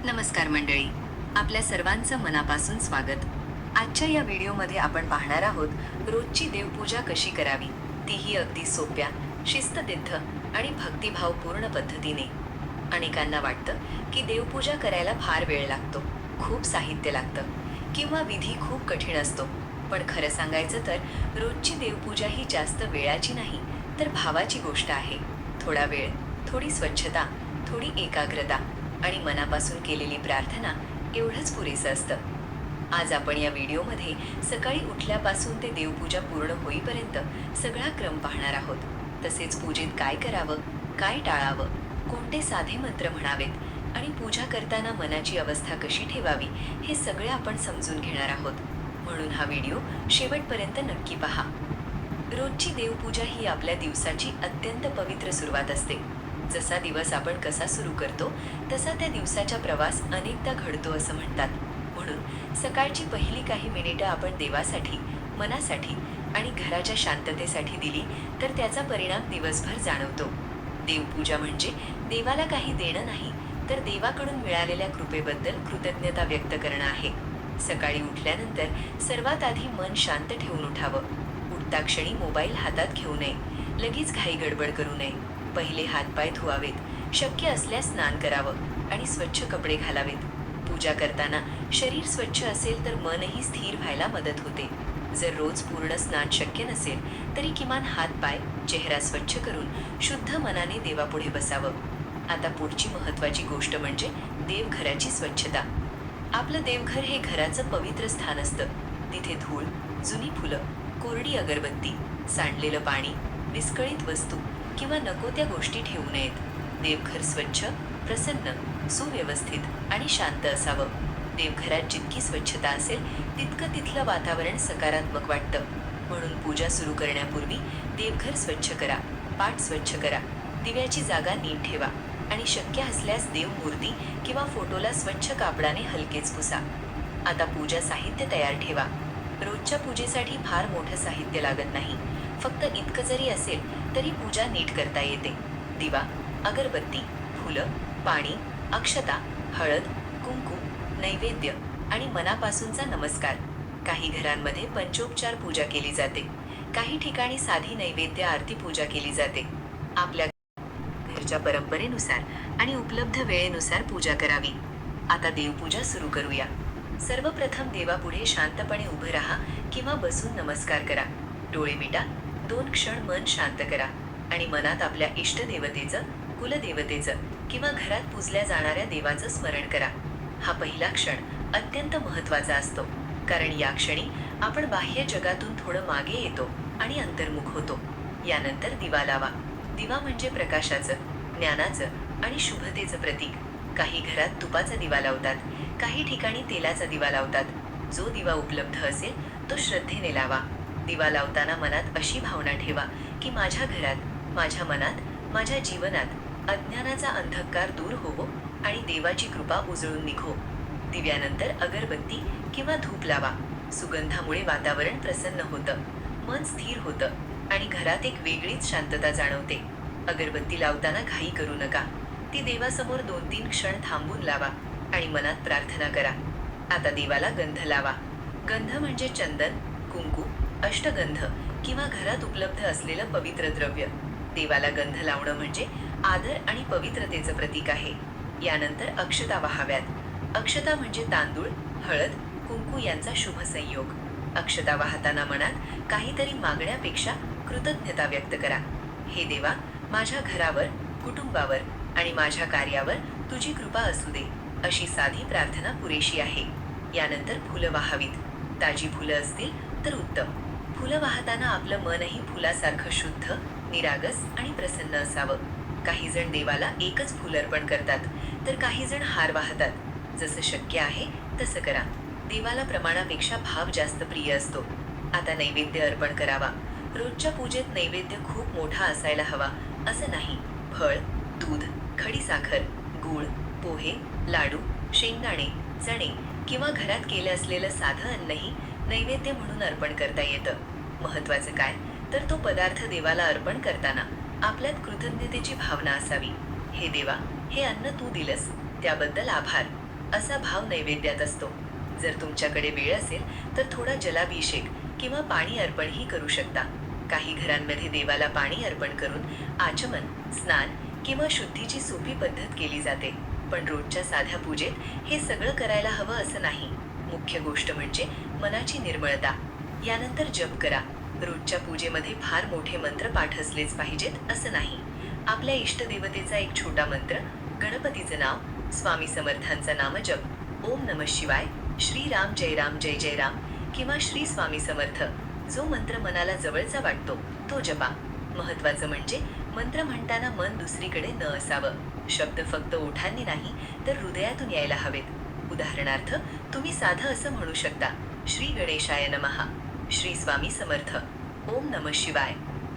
नमस्कार मंडळी, आपल्या सर्वांचं मनापासून स्वागत. आजच्या या व्हिडिओमध्ये आपण पाहणार आहोत रोजची देवपूजा कशी करावी, तीही अगदी सोप्या, शिस्तबद्ध आणि भक्तिभावपूर्ण पद्धतीने. अनेकांना वाटतं की देवपूजा करायला फार वेळ लागतो, खूप साहित्य लागतं किंवा विधी खूप कठीण असतो. पण खरं सांगायचं तर रोजची देवपूजा ही जास्त वेळाची नाही, तर भावाची गोष्ट आहे. थोडा वेळ, थोडी स्वच्छता, थोडी एकाग्रता आणि मनापासून केलेली प्रार्थना एवढंच पुरेसं असतं. आज आपण या व्हिडिओमध्ये सकाळी उठल्यापासून ते देवपूजा पूर्ण होईपर्यंत सगळा क्रम पाहणार आहोत. तसेच पूजेत काय करावं, काय टाळावं, कोणते साधे मंत्र म्हणावेत आणि पूजा करताना मनाची अवस्था कशी ठेवावी, हे सगळे आपण समजून घेणार आहोत. म्हणून हा व्हिडिओ शेवटपर्यंत नक्की पहा. रोजची देवपूजा ही आपल्या दिवसाची अत्यंत पवित्र सुरुवात असते. जसा दिवस आपण कसा सुरू करतो तसा त्या दिवसाचा प्रवास अनेकदा घडतो असं म्हणतात. म्हणून सकाळची पहिली काही मिनिटं आपण देवासाठी, मनासाठी आणि घराच्या शांततेसाठी दिली तर त्याचा परिणाम दिवसभर जाणवतो. देवपूजा म्हणजे देवाला काही देणं नाही, तर देवाकडून मिळालेल्या कृपेबद्दल कृतज्ञता व्यक्त करणं आहे. सकाळी उठल्यानंतर सर्वात आधी मन शांत ठेवून उठावं. उठता क्षणी मोबाईल हातात घेऊ नये, लगेच घाई गडबड करू नये. पहिले हातपाय धुवावेत, शक्य असल्यास स्नान करावं आणि स्वच्छ कपडे घालावेत. पूजा करताना शरीर स्वच्छ असेल तर मनही स्थिर व्हायला मदत होते. जर रोज पूर्ण स्नान शक्य नसेल तरी किमान हातपाय, चेहरा स्वच्छ करून शुद्ध मनाने देवापुढे बसावं. आता पुढची महत्त्वाची गोष्ट म्हणजे देवघराची स्वच्छता. आपलं देवघर हे घराचं पवित्र स्थान असतं. तिथे धूळ, जुनी फुलं, कोरडी अगरबत्ती, सांडलेलं पाणी, विस्कळीत वस्तू किंवा नको त्या गोष्टी ठेवू नयेत. देवघर स्वच्छ, प्रसन्न, सुव्यवस्थित आणि शांत असावं. देवघरात जितकी स्वच्छता असेल तितकं तिथलं वातावरण सकारात्मक वाटतं. म्हणून पूजा सुरू करण्यापूर्वी देवघर स्वच्छ करा, पाट स्वच्छ करा, दिव्याची जागा नीट ठेवा आणि शक्य असल्यास देवमूर्ती किंवा फोटोला स्वच्छ कापडाने हलकेच पुसा. आता पूजा साहित्य तयार ठेवा. रोजच्या पूजेसाठी फार मोठं साहित्य लागत नाही. फक्त इतकं जरी असेल तरी पूजा नीट करता येते. दिवा, अगरबत्ती, फुलं, पाणी, अक्षता, हळद, कुंकू, नैवेद्य आणि मनापासूनचा नमस्कार. काही घरांमध्ये पंचोपचार पूजा केली जाते, काही ठिकाणी साधी नैवेद्य आरती पूजा केली जाते. आपल्या घरच्या परंपरेनुसार आणि उपलब्ध वेळेनुसार पूजा करावी. आता देवपूजा सुरू करूया. सर्वप्रथम देवापुढे शांतपणे उभं राहा किंवा बसून नमस्कार करा. डोळे मिटा, 2 क्षण मन शांत करा आणि मनात आपल्या इष्टदेवतेचं, कुलदेवतेचं किंवा घरात पूजल्या जाणाऱ्या देवाचं स्मरण करा. हा पहिला क्षण अत्यंत महत्त्वाचा असतो, कारण या क्षणी आपण बाह्य जगातून थोडं मागे येतो आणि अंतर्मुख होतो. यानंतर दिवा लावा. दिवा म्हणजे प्रकाशाचं, ज्ञानाचं आणि शुभतेचं प्रतीक. काही घरात तुपाचा दिवा लावतात, काही ठिकाणी तेलाचा दिवा लावतात. जो दिवा उपलब्ध असेल तो श्रद्धेने लावा. दिवा लावताना मनात अशी भावना ठेवा की माझ्या घरात, माझ्या मनात, माझ्या जीवनात अज्ञानाचा अंधकार दूर होवो आणि देवाची कृपा उजळून निघो. दिव्यानंतर अगरबत्ती किंवा धूप लावा. सुगंधामुळे वातावरण प्रसन्न होतं, मन स्थिर होतं आणि घरात एक वेगळीच शांतता जाणवते. अगरबत्ती लावताना घाई करू नका. ती देवासमोर 2-3 क्षण थांबून लावा आणि मनात प्रार्थना करा. आता देवाला गंध लावा. गंध म्हणजे चंदन, कुंकू, अष्टगंध किंवा घरात उपलब्ध असलेलं पवित्र द्रव्य. देवाला गंध लावणं म्हणजे आदर आणि पवित्रतेचं प्रतीक आहे. यानंतर अक्षता वाहाव्यात. अक्षता म्हणजे तांदूळ, हळद, कुंकू यांचा शुभ संयोग. अक्षता वाहताना मनात काहीतरी मागण्यापेक्षा कृतज्ञता व्यक्त करा. हे देवा, माझ्या घरावर, कुटुंबावर आणि माझ्या कार्यावर तुझी कृपा असू दे, अशी साधी प्रार्थना पुरेशी आहे. यानंतर फुलं वाहावीत. ताजी फुलं असतील तर उत्तम. फुलं वाहताना आपलं मनही फुलासारखं शुद्ध, निरागस आणि प्रसन्न असावं. काही जण देवाला एकच फुल अर्पण करतात, तर काही जण हार वाहतात. जसं शक्य आहे तसं करा. देवाला प्रमाणापेक्षा भाव जास्त प्रिय असतो. आता नैवेद्य अर्पण करावा. रोजच्या पूजेत नैवेद्य खूप मोठा असायला हवा असं नाही. फळ, दूध, खडीसाखर, गूळ, पोहे, लाडू, शेंगदाणे, चणे किंवा घरात केलं असलेलं साधं अन्नही नैवेद्य म्हणून अर्पण करता येतं. महत्त्वाचं काय तर तो पदार्थ देवाला अर्पण करताना आपल्यात कृतज्ञतेची भावना असावी. हे देवा, हे अन्न तू दिलंस, त्याबद्दल आभार. असा भाव नैवेद्यात असतो. जर तुमच्याकडे वेळ असेल तर थोडा जलाभिषेक किंवा पाणी अर्पणही करू शकता. काही घरांमध्ये देवाला पाणी अर्पण करून आचमन, स्नान किंवा शुद्धीची सोपी पद्धत केली जाते. पण रोजच्या साध्या पूजेत हे सगळं करायला हवं असं नाही. मुख्य गोष्ट म्हणजे मनाची निर्मळता. यानंतर जप करा. रोजच्या पूजेमध्ये फार मोठे मंत्र पाठ असलेच पाहिजेत असं नाही. आपल्या इष्टदेवतेचा एक छोटा मंत्र, गणपतीचं नाव, स्वामी समर्थांचा नामजप, ओम नमः शिवाय, श्री राम जय जय राम किंवा श्री स्वामी समर्थ, जो मंत्र मनाला जवळचा वाटतो तो जपा. महत्वाचं म्हणजे मंत्र म्हणताना मन दुसरीकडे न असावं. शब्द फक्त ओठांनी नाही तर हृदयातून यायला हवेत. उदाहरणार्थ, तुम्ही साधं असं म्हणू शकता, श्री गणेशाय नमः, श्री स्वामी समर्थ, ओम नमः शिवाय,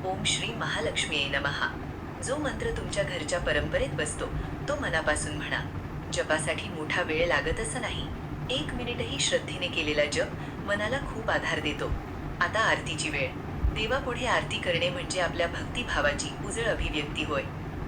ओम श्री महालक्ष्मीये नमः. जो मंत्र तुमच्या घरच्या परंपरेत बसतो तो मनापासून म्हणा. जपासाठी मोठा वेळ लागत असं नाही. 1 मिनिटही श्रद्धेने केलेला जप मनाला खूप आधार देतो. आता आरतीची वेळ. देवापुढे आरती करणे म्हणजे आपल्या भक्तिभावाची उजळ अभिव्यक्ती होय.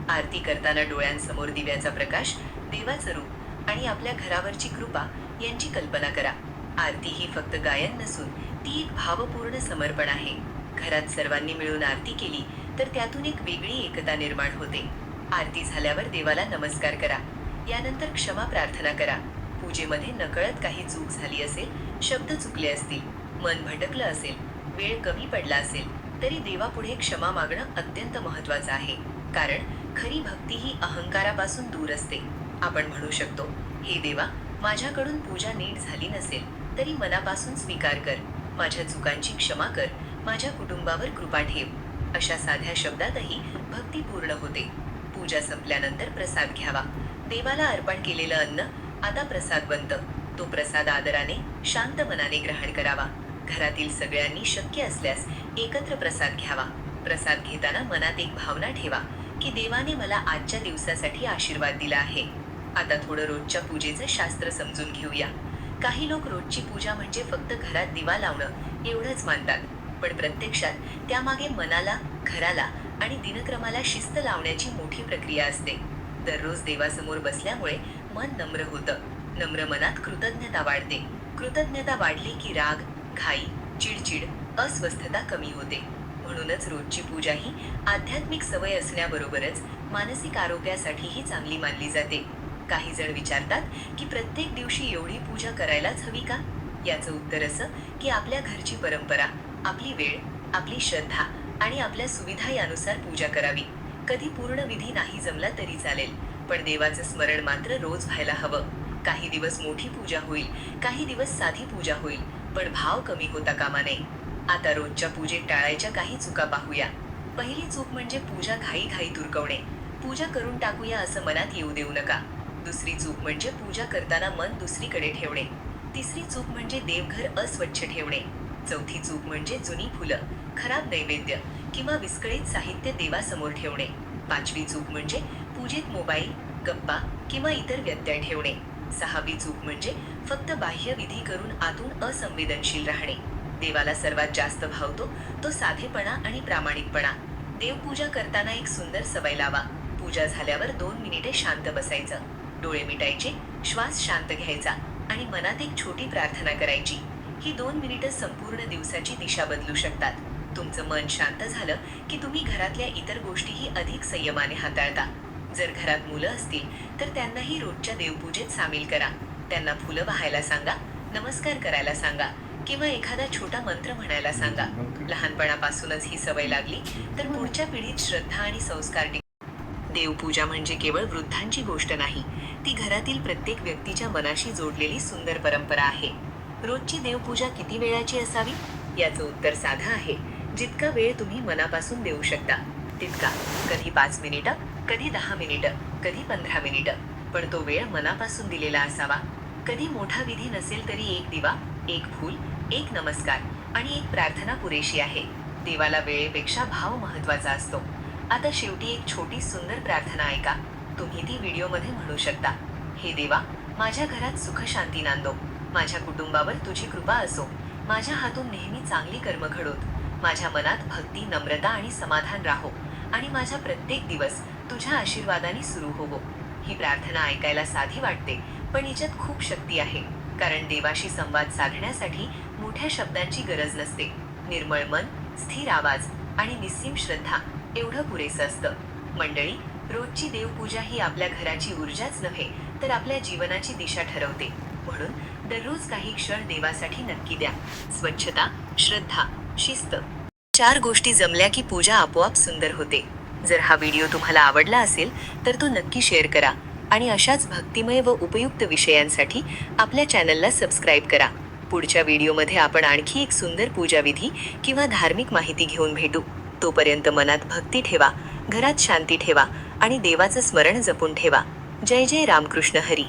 आरती करताना डोळ्यांसमोर दिव्याचा प्रकाश, देवाचं रूप आणि आपल्या घरावरची कृपा यांची कल्पना करा. आरती ही फक्त गायन नसून ती एक भावपूर्ण समर्पण आहे. घरात सर्वांनी मिळून आरती केली तर त्यातून एक वेगळी एकता निर्माण होते. आरती झाल्यावर देवाला नमस्कार करा. यानंतर क्षमा प्रार्थना करा. पूजेमध्ये नकळत काही चूक झाली असेल, शब्द चुकले असतील, मन भटकलं असेल, वेळ कमी पडला असेल तरी देवापुढे क्षमा मागणं अत्यंत महत्त्वाचं आहे. कारण खरी भक्ती ही अहंकारापासून दूर असते. आपण म्हणू शकतो, हे देवा, माझ्याकडून पूजा नीट झाली नसेल तरी मनापासून स्वीकार कर, माझ्या चुकांची क्षमा कर, माझ्या कुटुंबावर कृपा ठेव. अशा साध्या शब्दातही भक्ती पूर्ण होते. पूजा संपल्यानंतर प्रसाद घ्यावा. देवाला अर्पण केलेलं अन्न आता प्रसाद बनतं. तो प्रसाद आदराने, शांत मनाने ग्रहण करावा. घरातील सगळ्यांनी शक्य असल्यास एकत्र प्रसाद घ्यावा. प्रसाद घेताना मनात एक भावना ठेवा की देवाने मला आजच्या दिवसासाठी आशीर्वाद दिला आहे. आता थोडं रोजच्या पूजेचं शास्त्र समजून घेऊया. काही लोक रोजची पूजा म्हणजे फक्त घरात दिवा लावणं एवढंच मानतात. पण प्रत्यक्षात त्यामागे मनाला, घराला आणि दिनक्रमाला शिस्त लावण्याची मोठी प्रक्रिया असते. दररोज देवासमोर बसल्यामुळे मन नम्र होतं. नम्र मनात कृतज्ञता वाढते. कृतज्ञता वाढली की राग, घाई, चिडचिड, अस्वस्थता कमी होते. म्हणूनच रोजची पूजा ही आध्यात्मिक सवय असण्याबरोबरच मानसिक आरोग्यासाठीही चांगली मानली जाते. काही जण विचारतात की प्रत्येक दिवशी एवढी पूजा करायलाच हवी का? याचं उत्तर असं की आपल्या घरची परंपरा, आपली वेळ, आपली श्रद्धा आणि आपल्या सुविधा यानुसार पूजा करावी. कधी पूर्ण विधी नाही जमला तरी चालेल, पण देवाचं स्मरण मात्र रोज व्हायला हवं. काही दिवस मोठी पूजा होईल, काही दिवस साधी पूजा होईल, पण भाव कमी होता कामा नये. आता रोजच्या पूजेत टाळायच्या काही चुका पाहूया. पहिली चूक म्हणजे पूजा घाईघाईत उरकवणे. पूजा करून टाकूया असं मनात येऊ देऊ नका. दुसरी चूक म्हणजे पूजा करताना मन दुसरीकडे ठेवणे. तिसरी चूक म्हणजे देवघर अस्वच्छ ठेवणे. चौथी चूक म्हणजे जुनी फुलं, खराब नैवेद्य किंवा विस्कळीत साहित्य देवासमोर ठेवणे. पाचवी चूक म्हणजे पूजेत मोबाईल, गप्पा किंवा इतर व्यत्यय ठेवणे. सहावी चूक म्हणजे फक्त बाह्य विधी करून आतून असंवेदनशील राहणे. देवाला सर्वात जास्त भावतो तो साधेपणा आणि प्रामाणिकपणा. देवपूजा करताना एक सुंदर सवय लावा. पूजा झाल्यावर 2 मिनिटे शांत बसायचं. डोळे मिटायचे, श्वास शांत घ्यायचा आणि मनात एक छोटी प्रार्थना करायची. ही 2 मिनिटं संपूर्ण दिवसाची दिशा बदलू शकतात. तुमचं मन शांत झालं की तुम्ही घरातल्या इतर गोष्टीही अधिक संयमाने हाताळता. जर घरात मुलं असतील तर त्यांनाही रोजच्या देवपूजेत सामील करा. त्यांना फुलं वाहायला सांगा, नमस्कार करायला सांगा किंवा एखादा छोटा मंत्र म्हणायला सांगा. लहानपणापासूनच ही सवय लागली तर पुढच्या पिढीत श्रद्धा आणि संस्कार देवपूजा म्हणजे केवळ वृद्धांची गोष्ट नाही, ती घरातील प्रत्येक व्यक्तीच्या मनाशी जोडलेली सुंदर परंपरा आहे. रोजची देवपूजा किती वेळाची असावी? याचं उत्तर साधं आहे. जितका वेळ तुम्ही मनापासून देऊ शकता तितका. कधी 5 मिनिटं, कधी 10 मिनिटं, कधी 15 मिनिटं, पण तो वेळ मनापासून दिलेला असावा. कधी मोठा विधी नसेल तरी एक दिवा, एक फूल, एक नमस्कार आणि एक प्रार्थना पुरेशी आहे. देवाला वेळेपेक्षा भाव महत्त्वाचा असतो. आता शेवटी एक छोटी सुंदर प्रार्थना ऐका. तुम्ही ती व्हिडिओमध्ये म्हणू शकता. हे देवा, माझ्या घरात सुख शांती नांदो. माझ्या कुटुंबावर तुझी कृपा असो. माझ्या हातून नेहमी चांगली कर्म घडोत. माझ्या मनात भक्ती, नम्रता आणि समाधान राहो आणि माझा प्रत्येक दिवस तुझ्या आशीर्वादाने सुरू होवो. ही प्रार्थना ऐकायला साधी वाटते, पण हिच्यात खूप शक्ती आहे, कारण देवाशी संवाद साधण्यासाठी मोठ्या शब्दांची गरज नसते. निर्मळ मन, स्थिर आवाज आणि निस्सीम श्रद्धा एवढं पुरेसं असतं. मंडळी, रोजची देवपूजा ही आपल्या घराची ऊर्जाच नव्हे, तर आपल्या जीवनाची दिशा ठरवते. म्हणून दररोज काही क्षण देवासाठी नक्की द्या. स्वच्छता, श्रद्धा, शिस्त 4 गोष्टी जमल्या की पूजा आपोआप सुंदर होते. जर हा व्हिडिओ तुम्हाला आवडला असेल तर तो नक्की शेअर करा आणि अशाच भक्तिमय व उपयुक्त विषयांसाठी आपल्या चॅनलला सबस्क्राईब करा. पुढच्या व्हिडिओमध्ये आपण आणखी एक सुंदर पूजाविधी किंवा धार्मिक माहिती घेऊन भेटू. तोपर्यंत मनात भक्ती ठेवा, घरात शांती ठेवा आणि देवाचं स्मरण जपून ठेवा. जय जय रामकृष्ण हरी.